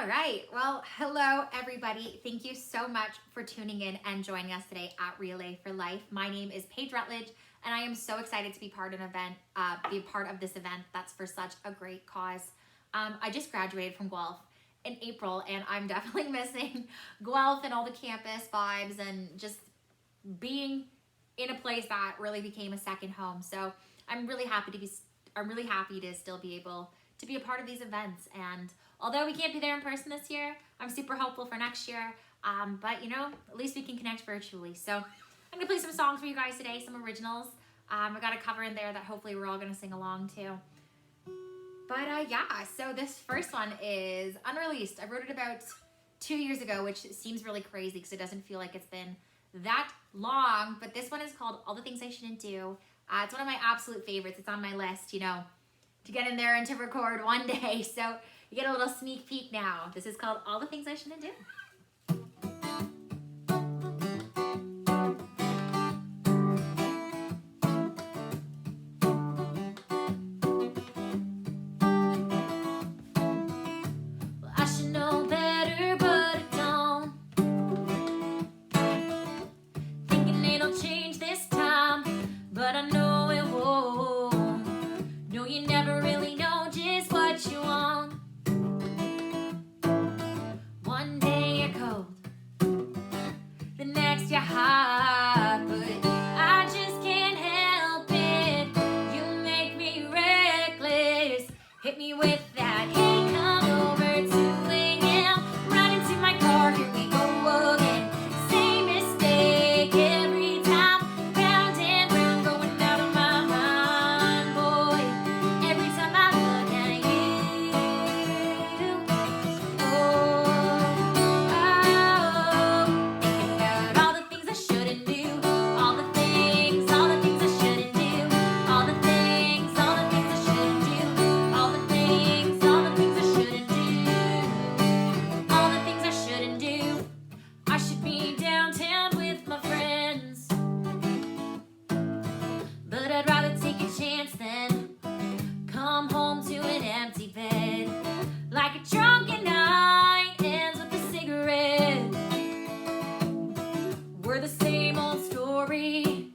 All right. Well, hello, everybody. Thank you so much for tuning in and joining us today at Relay for Life. My name is Paige Rutledge, and I am so excited to be part of this event that's for such a great cause. I just graduated from Guelph in April, and I'm definitely missing Guelph and all the campus vibes and just being in a place that really became a second home. So I'm really happy to still be able to be a part of these events. And although we can't be there in person this year, I'm super hopeful for next year. But you know, at least we can connect virtually. So I'm gonna play some songs for you guys today, some originals. I got a cover in there that hopefully we're all gonna sing along to. But yeah, so this first one is unreleased. I wrote it about 2 years ago, which seems really crazy because it doesn't feel like it's been that long. But this one is called All the Things I Shouldn't Do. It's one of my absolute favorites. It's on my list, you know, to get in there and to record one day. So you get a little sneak peek now. This is called All the Things I Shouldn't Do. Well, I should know better, but I don't. Thinking it'll change this time, but I know it won't. No, you never really know just what you want. One day you're cold, the next you're hot, but I just can't help it. You make me reckless. Hit me with that, hey, come over 2 a.m. Run into my car, here we go again. Same mistake every time. Round and round, going out of my mind, boy. Every time I look at you. Thinking about all the things I shouldn't do. All the things I shouldn't do. All the things I shouldn't do. All the things I shouldn't do. All the things I shouldn't do. I should be downtown with my friends, but I'd rather take a chance than come home to an empty bed. Like a drunken night ends with a cigarette. We're the same old story,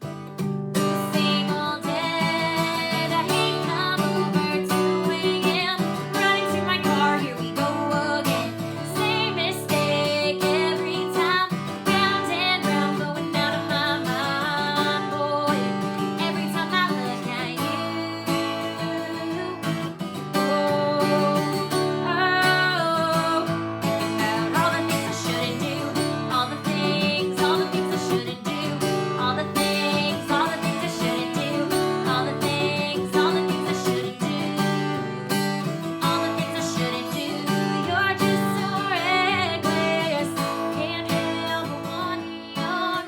the same old dead. I hate come over 2 a.m. Running to my car, here we go again. Same mistake every time. Round and round, going out of my mind, boy. Every time I look at you. Thinking about all the things I shouldn't do. All the things I shouldn't do. All the things I shouldn't do. All the things I shouldn't do. All the things I shouldn't do. You're just so reckless. Can't help but want your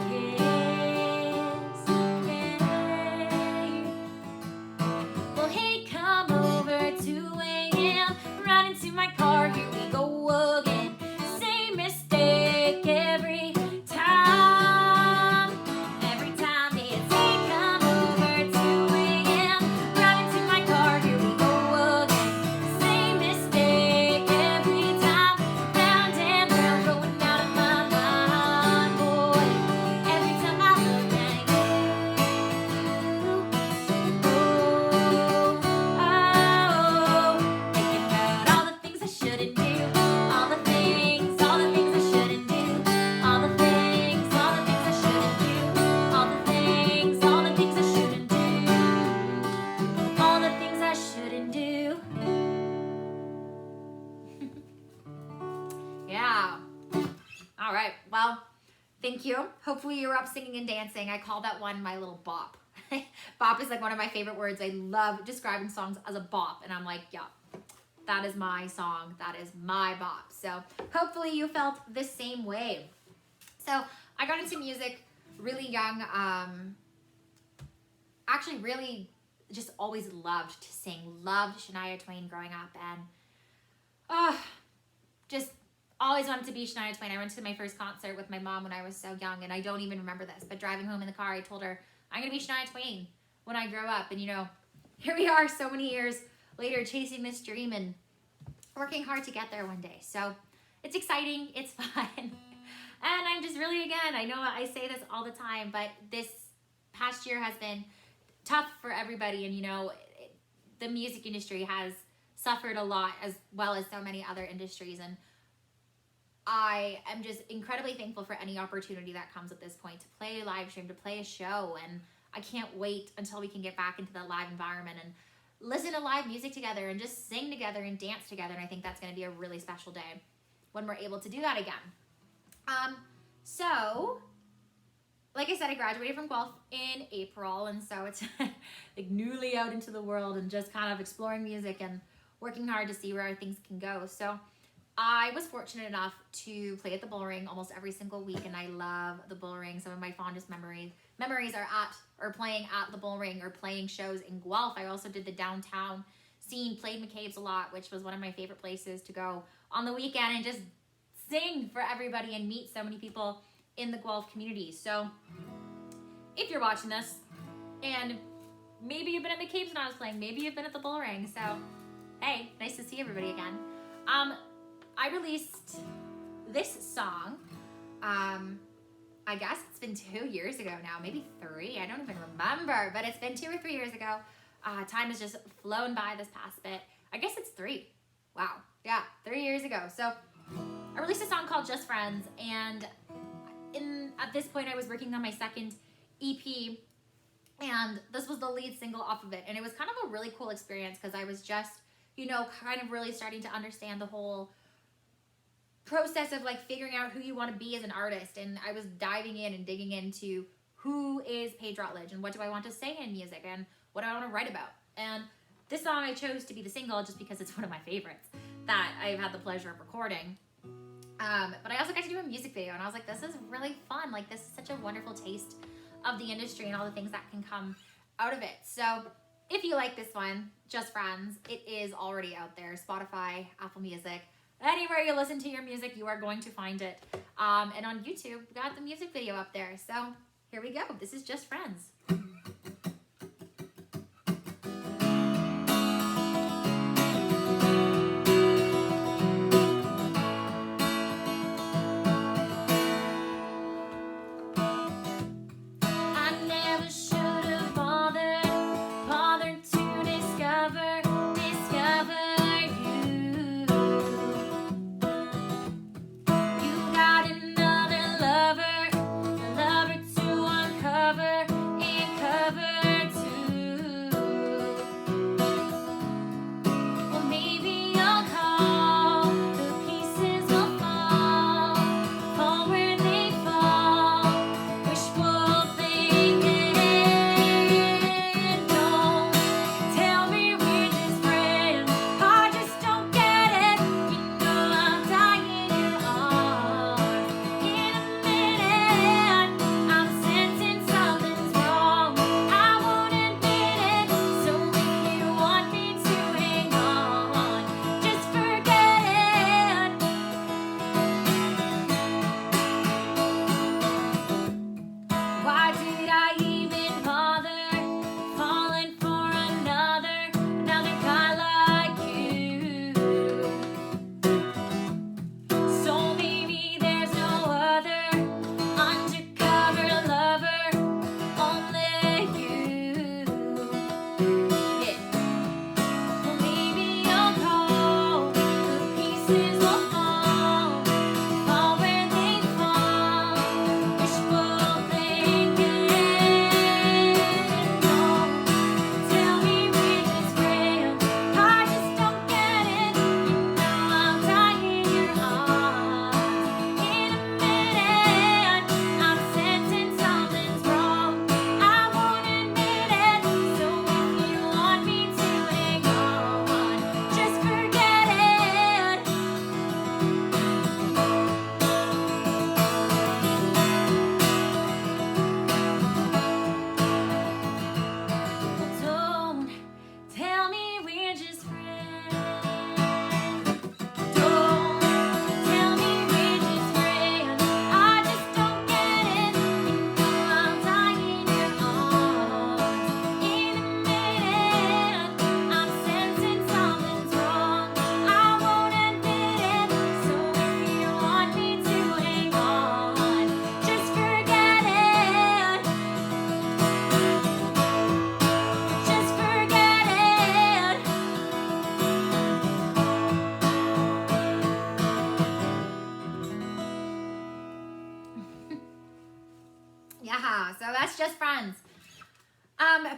kiss. Well, hey, come over 2 a.m. Run into my car, here we go again. Same mistake every time. Every time it's hey, come over 2 a.m. Run into my car, here we go again. Same mistake every time. Round and round, going out of my mind, boy. Every time I look at you. Thinking about all the things I shouldn't do. All the things I shouldn't do. All the things I shouldn't do. All the things I shouldn't do. All the things I shouldn't do. Yeah. All right. Well, thank you. Hopefully you were up singing and dancing. I call that one my little bop. Bop is like one of my favorite words. I love describing songs as a bop. And I'm like, yeah, that is my song. That is my bop. So hopefully you felt the same way. So I got into music really young. Actually really just always loved to sing. Loved Shania Twain growing up. And just always wanted to be Shania Twain. I went to my first concert with my mom when I was so young, and I don't even remember this, but driving home in the car, I told her, I'm going to be Shania Twain when I grow up. And you know, here we are so many years later chasing this dream, and working hard to get there one day. So it's exciting, it's fun. And I'm just really, again, I know I say this all the time, but this past year has been tough for everybody. And, you know, the music industry has suffered a lot, as well as so many other industries. And I am just incredibly thankful for any opportunity that comes at this point to play a live stream, to play a show. And I can't wait until we can get back into the live environment and listen to live music together and just sing together and dance together. And I think that's going to be a really special day when we're able to do that again. So, like I said, I graduated from Guelph in April, and so it's like newly out into the world and just kind of exploring music and working hard to see where things can go. So I was fortunate enough to play at the Bullring almost every single week, and I love the Bullring. Some of my fondest memories are playing at the Bullring or playing shows in Guelph. I also did the downtown scene, played McCabe's a lot, which was one of my favorite places to go on the weekend and just sing for everybody and meet so many people in the Guelph community. So if you're watching this and maybe you've been at McCabe's when I was playing, maybe you've been at the Bullring, so hey, nice to see everybody again. I released this song, I guess it's been 2 years ago now, maybe 3, I don't even remember, but it's been 2 or 3 years ago. Time has just flown by this past bit. I guess it's 3. Wow, yeah, 3 years ago. So I released a song called Just Friends, and at this point I was working on my second EP, and this was the lead single off of it. And it was kind of a really cool experience because I was just, you know, kind of really starting to understand the whole process of like figuring out who you want to be as an artist. And I was diving in and digging into who is Paige Rutledge and what do I want to say in music and what do I want to write about. And this song I chose to be the single just because it's one of my favorites that I've had the pleasure of recording. But I also got to do a music video, and I was like, this is really fun. Like, this is such a wonderful taste of the industry and all the things that can come out of it. So if you like this one, Just Friends, it is already out there. Spotify, Apple Music, anywhere you listen to your music, you are going to find it. And on YouTube, we got the music video up there. So here we go. This is Just Friends.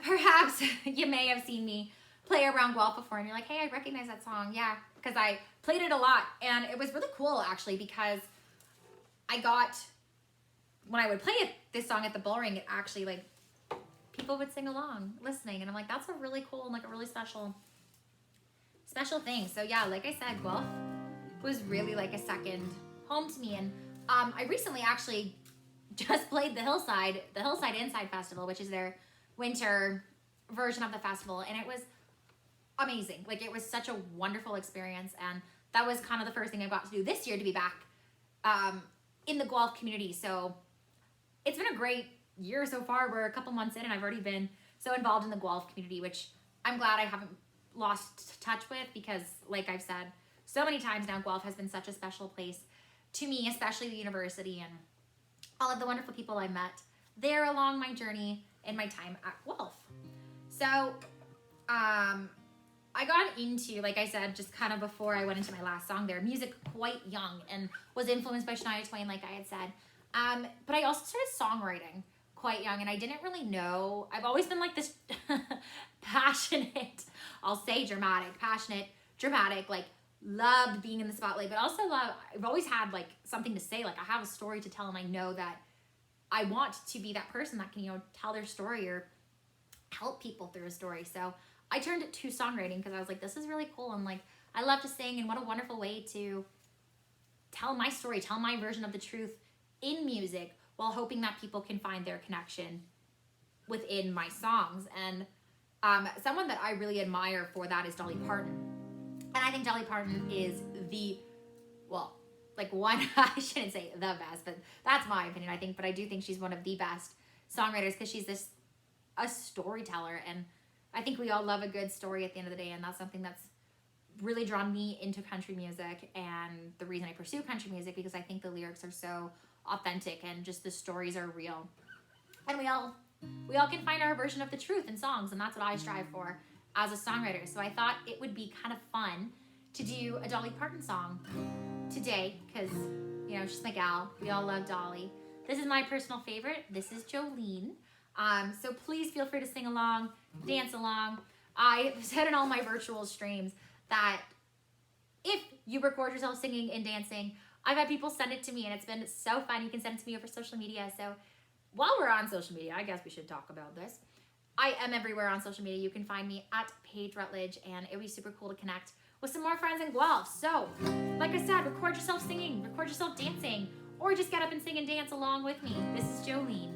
perhaps you may have seen me play around Guelph before and you're like, hey, I recognize that song. Yeah, because I played it a lot. And it was really cool actually because when I would play this song at the bull ring, it actually like, people would sing along listening. And I'm like, that's a really cool and like a really special thing. So yeah, like I said, Guelph was really like a second home to me. And I recently actually just played the Hillside Inside Festival, which is their winter version of the festival. And it was amazing. Like it was such a wonderful experience. And that was kind of the first thing I got to do this year, to be back in the Guelph community. So it's been a great year so far. We're a couple months in and I've already been so involved in the Guelph community, which I'm glad I haven't lost touch with, because like I've said so many times now, Guelph has been such a special place to me, especially the university and all of the wonderful people I met there along my journey in my time at Guelph. So I got into, like I said, just kind of before I went into my last song there, music quite young and was influenced by Shania Twain, like I had said. But I also started songwriting quite young, and I didn't really know. I've always been like this passionate, I'll say passionate, dramatic, like loved being in the spotlight, but also I've always had like something to say. Like I have a story to tell, and I know that I want to be that person that can, tell their story or help people through a story. So I turned it to songwriting because I was like, this is really cool. And like, I love to sing, and what a wonderful way to tell my story, tell my version of the truth in music, while hoping that people can find their connection within my songs. And someone that I really admire for that is Dolly Parton. And I think Dolly Parton is one, I shouldn't say the best, but that's my opinion, I think. But I do think she's one of the best songwriters because she's a storyteller. And I think we all love a good story at the end of the day. And that's something that's really drawn me into country music, and the reason I pursue country music, because I think the lyrics are so authentic and just the stories are real. And we all can find our version of the truth in songs, and that's what I strive for as a songwriter. So I thought it would be kind of fun to do a Dolly Parton song today because, she's my gal. We all love Dolly. This is my personal favorite. This is Jolene. So please feel free to sing along, dance along. I said in all my virtual streams that if you record yourself singing and dancing, I've had people send it to me, and it's been so fun. You can send it to me over social media. So while we're on social media, I guess we should talk about this. I am everywhere on social media. You can find me at Paige Rutledge, and it would be super cool to connect with some more friends in Guelph. So, like I said, record yourself singing, record yourself dancing, or just get up and sing and dance along with me. This is Jolene.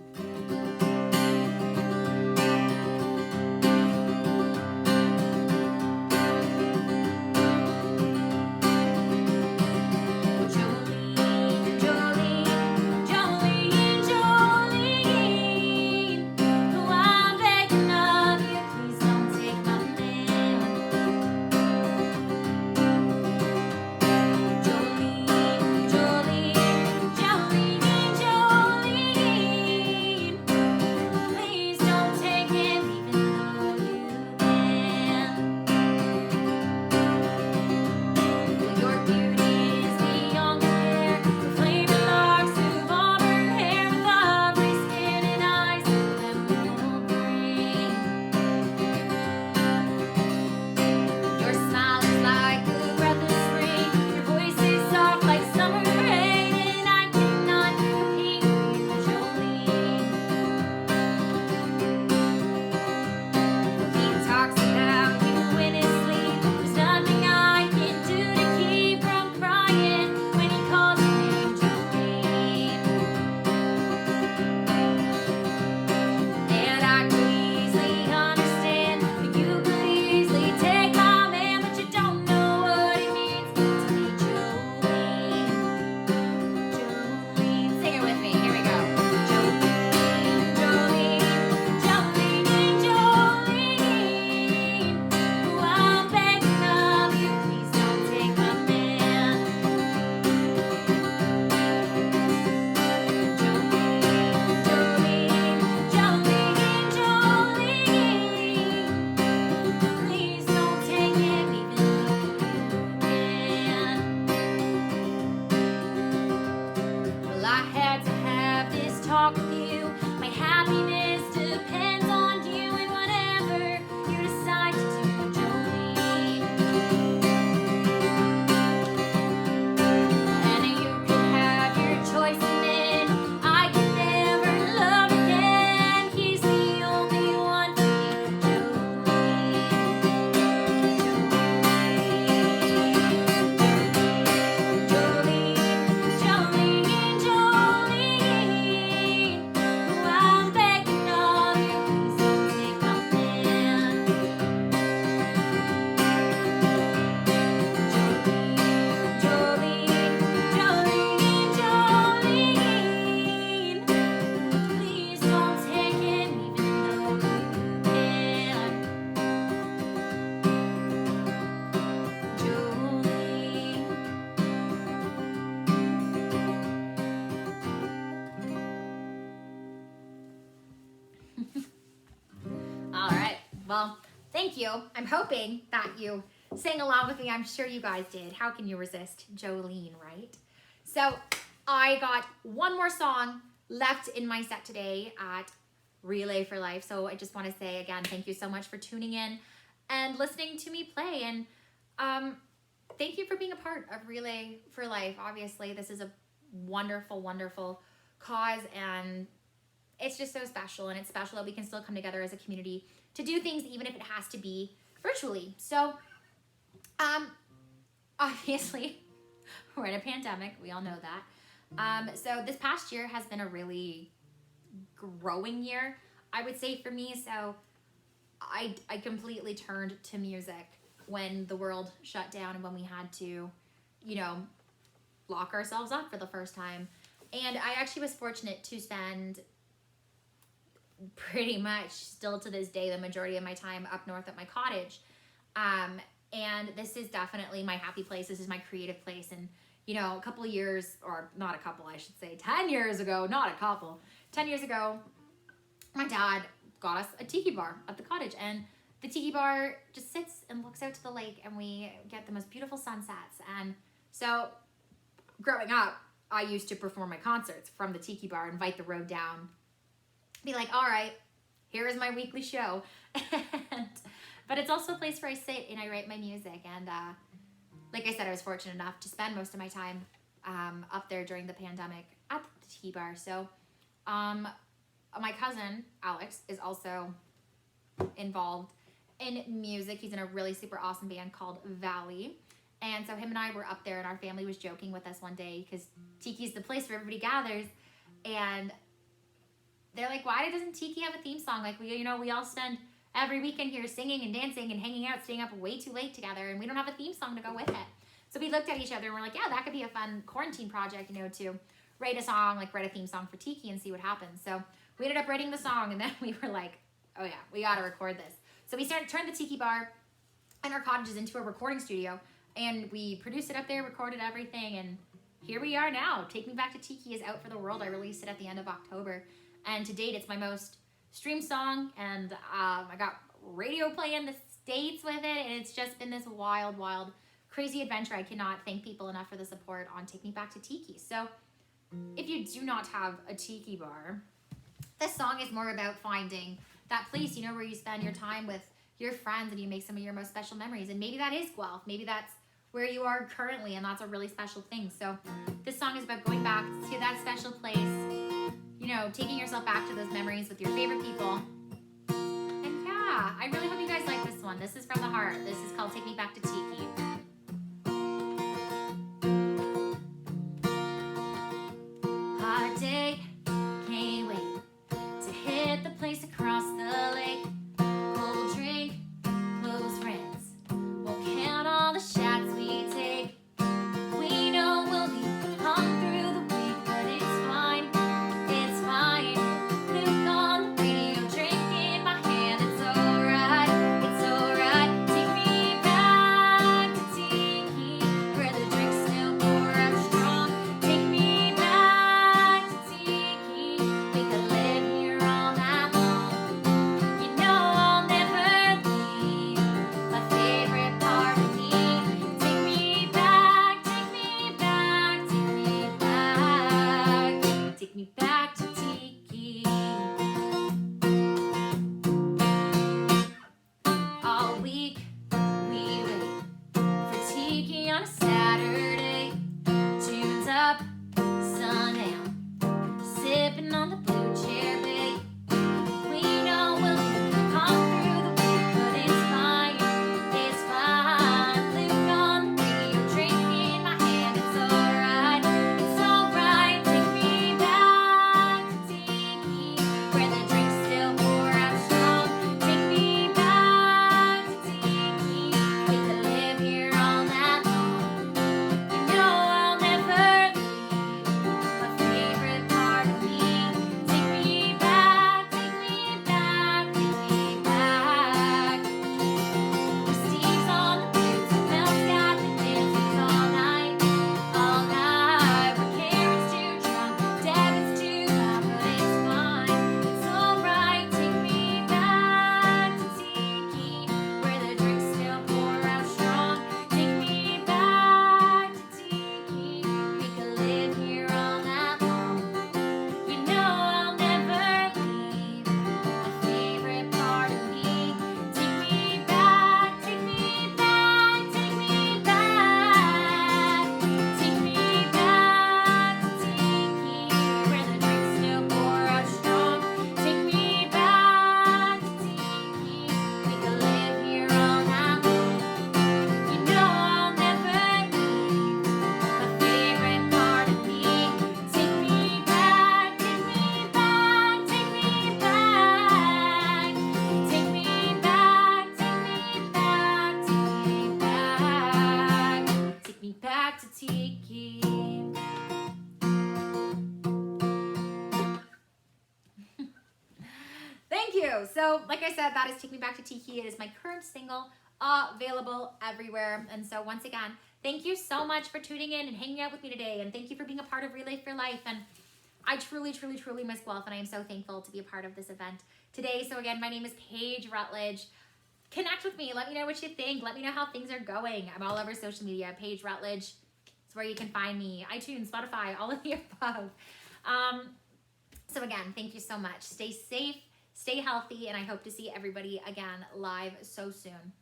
Well, thank you. I'm hoping that you sang along with me. I'm sure you guys did. How can you resist Jolene, right? So I got one more song left in my set today at Relay for Life. So I just want to say again, thank you so much for tuning in and listening to me play. And thank you for being a part of Relay for Life. Obviously, this is a wonderful, wonderful cause, and it's just so special. And it's special that we can still come together as a community to do things, even if it has to be virtually. So obviously, we're in a pandemic. We all know that. So this past year has been a really growing year, I would say, for me. So I completely turned to music when the world shut down and when we had to, you know, lock ourselves up for the first time. And I actually was fortunate to spend pretty much still to this day the majority of my time up north at my cottage. And this is definitely my happy place. This is my creative place. And, you know, a couple of years, or not a couple, I should say, 10 years ago, not a couple, 10 years ago, my dad got us a tiki bar at the cottage. And the tiki bar just sits and looks out to the lake, and we get the most beautiful sunsets. And so growing up, I used to perform my concerts from the tiki bar, invite the road down, be like, all right, here is my weekly show. But it's also a place where I sit and I write my music. And like I said, I was fortunate enough to spend most of my time up there during the pandemic at the tiki bar. So my cousin, Alex, is also involved in music. He's in a really super awesome band called Valley. And so him and I were up there, and our family was joking with us one day because Tiki's the place where everybody gathers. And they're like, why doesn't Tiki have a theme song? Like, we all spend every weekend here singing and dancing and hanging out, staying up way too late together, and we don't have a theme song to go with it. So we looked at each other and we're like, yeah, that could be a fun quarantine project, you know, to write a song, like write a theme song for Tiki and see what happens. So we ended up writing the song, and then we were like, oh yeah, we got to record this. So we turned the tiki bar and our cottages into a recording studio, and we produced it up there, recorded everything, and here we are now. Take Me Back to Tiki is out for the world. I released it at the end of October, and to date, it's my most streamed song, and I got radio play in the States with it, and it's just been this wild, wild, crazy adventure. I cannot thank people enough for the support on Take Me Back to Tiki. So if you do not have a tiki bar, this song is more about finding that place, you know, where you spend your time with your friends and you make some of your most special memories. And maybe that is Guelph. Maybe that's where you are currently, and that's a really special thing. So this song is about going back to that special place, you know, taking yourself back to those memories with your favorite people. And yeah, I really hope you guys like this one. This is from the heart. This is called Take Me Back to Tiki. Hot day, can't wait to hit the place across the lake. Cold drink, close friends, we'll count all the shots we take. We know we'll be hung through the week, but it's fine, it's fine. Luke on the radio, drink in my hand, it's alright, it's alright. Take me back to Tiki, where the drinks still pour out strong. Take me back to Tiki, we could live here all night long. You know I'll never leave, my favorite part of me. Take me back, take me back, take me back, take me back to Tiki. All week we wait for Tiki on a Saturday, tuned up, sun down, sipping on the blue cherry. We know we'll come through the week, but it's fine, it's fine. Luke on the radio, drink in my hand, it's alright, it's alright. Take me back to Tiki, where the drinks still pour out strong. Take me back to Tiki, we could live here all night long. back to Tiki. Thank you. So, like I said, that is Take Me Back to Tiki. It is my current single, available everywhere. And so, once again, thank you so much for tuning in and hanging out with me today. And thank you for being a part of Relay for Life. And I truly, truly, truly miss Guelph, and I am so thankful to be a part of this event today. So again, my name is Paige Rutledge. Connect with me. Let me know what you think. Let me know how things are going. I'm all over social media. Paige Rutledge is where you can find me. iTunes, Spotify, all of the above. So again, thank you so much. Stay safe, stay healthy, and I hope to see everybody again live so soon.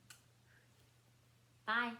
Bye.